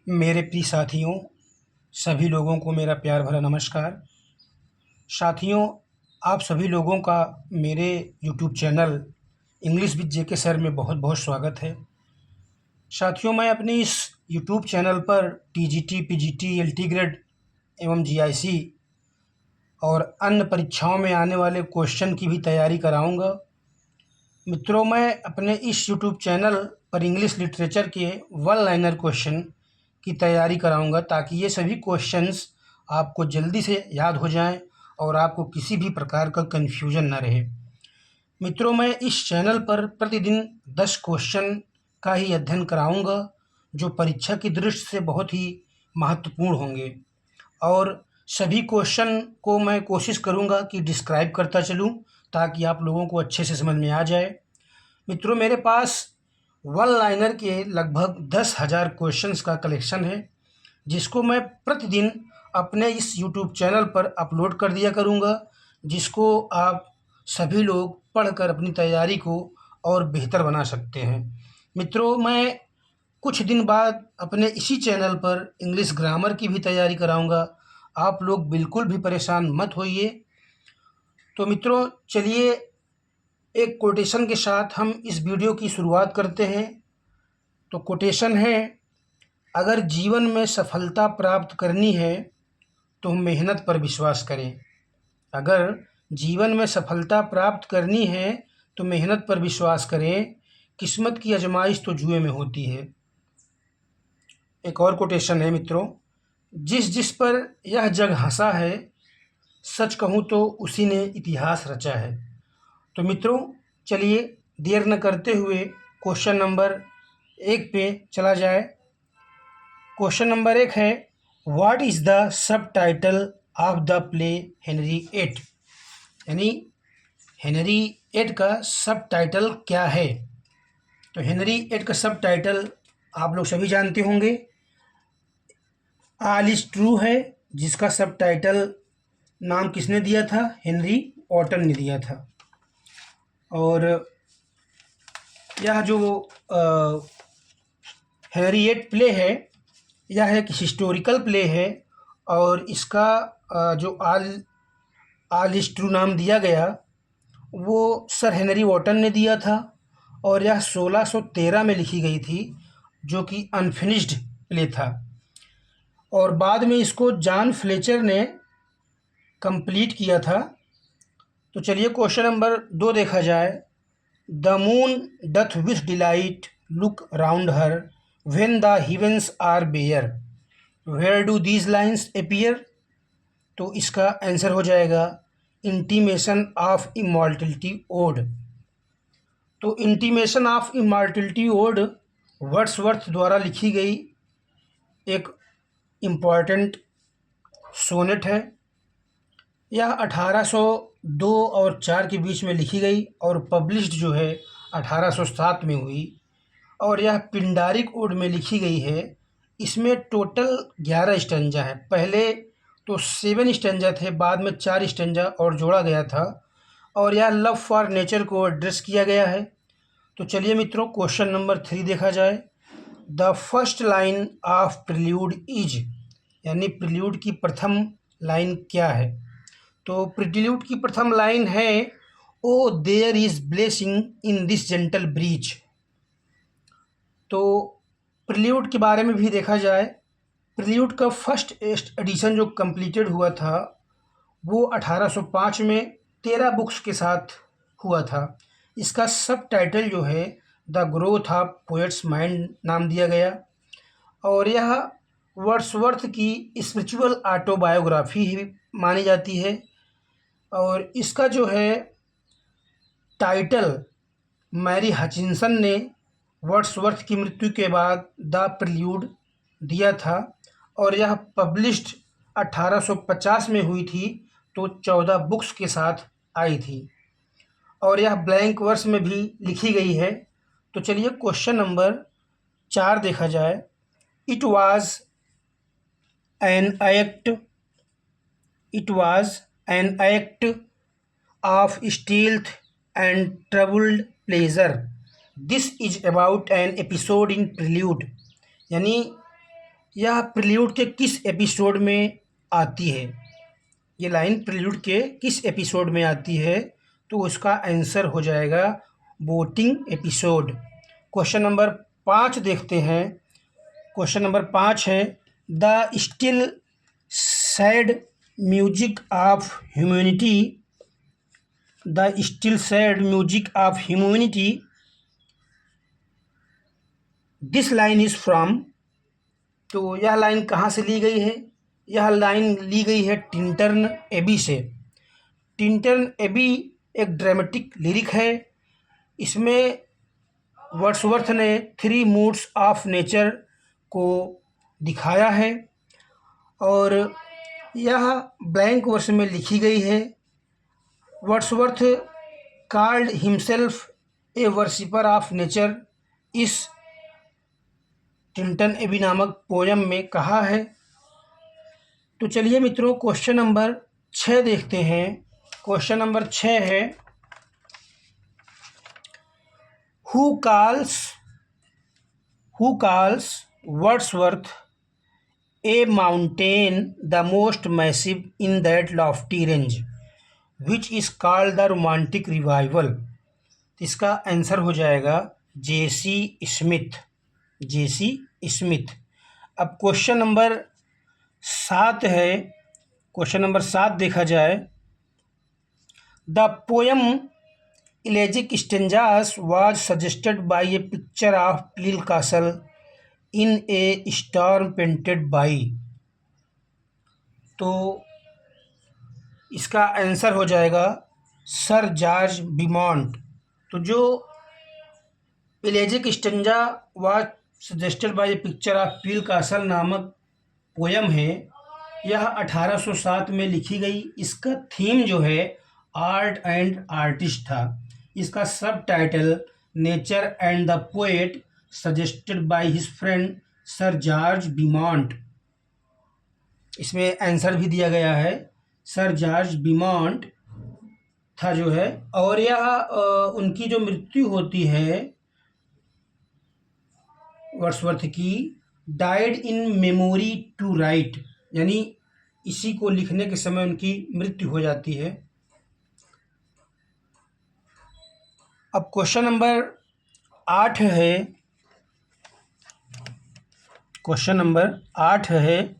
मेरे प्रिय साथियों, सभी लोगों को मेरा प्यार भरा नमस्कार। साथियों, आप सभी लोगों का मेरे YouTube channel English with JK sir में बहुत-बहुत स्वागत है। साथियों, मैं अपने इस यूट्यूब चैनल पर टीजीटी, पीजीटी, एलटी ग्रेड एवं जीआईसी और अन्य परीक्षाओं में आने वाले क्वेश्चन की भी तैयारी कराऊँगा। मित्रों, मैं अपने इस यूट्यूब चैनल पर इंग्लिश लिटरेचर के वन लाइनर क्वेश्चन की तैयारी कराऊंगा ताकि ये सभी क्वेश्चंस आपको जल्दी से याद हो जाएं और आपको किसी भी प्रकार का कन्फ्यूजन न रहे। मित्रों, मैं इस चैनल पर प्रतिदिन 10 क्वेश्चन का ही अध्ययन कराऊंगा जो परीक्षा की दृष्टि से बहुत ही महत्वपूर्ण होंगे और सभी क्वेश्चन को मैं कोशिश करूंगा कि डिस्क्राइब करता चलूं ताकि आप लोगों को अच्छे से समझ में आ जाए। मित्रों, मेरे पास वन लाइनर के लगभग 10,000 क्वेश्चंस का कलेक्शन है जिसको मैं प्रतिदिन अपने इस यूट्यूब चैनल पर अपलोड कर दिया करूँगा, जिसको आप सभी लोग पढ़कर अपनी तैयारी को और बेहतर बना सकते हैं। मित्रों, मैं कुछ दिन बाद अपने इसी चैनल पर इंग्लिश ग्रामर की भी तैयारी कराऊँगा। आप लोग बिल्कुल भी परेशान मत होइए। तो मित्रों, चलिए एक कोटेशन के साथ हम इस वीडियो की शुरुआत करते हैं। तो कोटेशन है, अगर जीवन में सफलता प्राप्त करनी है तो मेहनत पर विश्वास करें। अगर जीवन में सफलता प्राप्त करनी है तो मेहनत पर विश्वास करें, किस्मत की आजमाइश तो जुए में होती है। एक और कोटेशन है मित्रों, जिस जिस पर यह जग हंसा है, सच कहूँ तो उसी ने इतिहास रचा है। तो मित्रों, चलिए देर न करते हुए क्वेश्चन नंबर 1 पे चला जाए। क्वेश्चन नंबर 1 है, what is the subtitle of the play Henry eight? यानी हेनरी एट का सब टाइटल क्या है? तो हेनरी एट का सब टाइटल आप लोग सभी जानते होंगे, ऑल इज ट्रू है, जिसका सब टाइटल नाम किसने दिया था? हेनरी ऑटन ने दिया था। और यह जो हेनरी एट प्ले है, यह एक हिस्टोरिकल प्ले है और इसका जो ऑल इज ट्रू नाम दिया गया वो सर हेनरी वॉटन ने दिया था और यह 1613 में लिखी गई थी, जो कि अनफिनिश्ड प्ले था और बाद में इसको जॉन फ्लेचर ने कंप्लीट किया था। तो चलिए क्वेश्चन नंबर 2 देखा जाए। The moon doth with delight look round her when the heavens are bare, where do these lines appear? तो इसका आंसर हो जाएगा इंटीमेशन ऑफ इमॉर्टलिटी ओड। तो intimation of immortality ode Wordsworth द्वारा लिखी गई एक इम्पॉर्टेंट सोनेट है। यह 1802 और 4 के बीच में लिखी गई और पब्लिश्ड जो है 1807 में हुई और यह पिंडारिक ओड में लिखी गई है। इसमें टोटल 11 स्टेंजा है। पहले तो 7 स्टेंजा थे, बाद में 4 स्टेंजा और जोड़ा गया था और यह लव फॉर नेचर को एड्रेस किया गया है। तो चलिए मित्रों, क्वेश्चन नंबर 3 देखा जाए। The first line of prelude is, यानी प्रिल्यूड की प्रथम लाइन क्या है? तो प्रिल्यूड की प्रथम लाइन है, O there is blessing in this gentle breeze. तो प्रिल्यूड के बारे में भी देखा जाए। प्रिल्यूड का फर्स्ट एडिशन जो कंप्लीटेड हुआ था वो 1805 में 13 बुक्स के साथ हुआ था। इसका सब टाइटल जो है the growth of poets mind नाम दिया गया और यह वर्ड्सवर्थ की स्पिरिचुअल ऑटोबायोग्राफी ही मानी जाती है। और इसका जो है टाइटल मैरी हचिंसन ने वर्ड्सवर्थ की मृत्यु के बाद द प्रिल्यूड दिया था और यह पब्लिश्ड 1850 में हुई थी, तो 14 बुक्स के साथ आई थी और यह ब्लैंक वर्स में भी लिखी गई है। तो चलिए क्वेश्चन नंबर 4 देखा जाए। It was an act of stealth and troubled pleasure, this is about an episode in prelude. यानी यह प्रील्यूड के किस एपिसोड में आती है? ये लाइन प्रील्यूड के किस एपिसोड में आती है? तो उसका आंसर हो जाएगा बोटिंग एपिसोड। क्वेश्चन नंबर 5 देखते हैं। क्वेश्चन नंबर 5 है, the still sad music of humanity, the still sad music of humanity, this line is from. तो यह लाइन कहाँ से ली गई है? यह लाइन ली गई है टिंटन एबी से। टिंटन एबी एक ड्रामेटिक लिरिक है। इसमें वर्ड्सवर्थ ने 3 मूड्स ऑफ नेचर को दिखाया है और यह ब्लैंक वर्स में लिखी गई है। Wordsworth called himself A worshipper of nature, इस टिंटन एबी नामक पोयम में कहा है। तो चलिए मित्रों, क्वेश्चन नंबर 6 देखते हैं। क्वेश्चन नंबर 6 है, who calls Wordsworth a mountain the most massive in that lofty range which is called the romantic revival? इसका आंसर हो जाएगा जेसी स्मिथ, जेसी स्मिथ। अब क्वेश्चन नंबर 7 है। क्वेश्चन नंबर 7 देखा जाए, the poem elegiac stanzas was suggested by a picture of Peele Castle in a storm painted by. तो इसका answer हो जाएगा सर जॉर्ज बिमॉन्ट। तो जो elegiac stanza was suggested by a picture of Peele Castle नामक poem है, यह 1807 में लिखी गई। इसका थीम जो है आर्ट एंड आर्टिस्ट था। इसका subtitle nature and the poet suggested by his friend sir George Beaumont. इसमें आंसर भी दिया गया है, सर जॉर्ज बिमॉन्ट था जो है। और यह उनकी जो मृत्यु होती है वर्ड्सवर्थ की, died in memory to write, यानी इसी को लिखने के समय उनकी मृत्यु हो जाती है। अब क्वेश्चन नंबर 8 है। क्वेश्चन नंबर 8 है,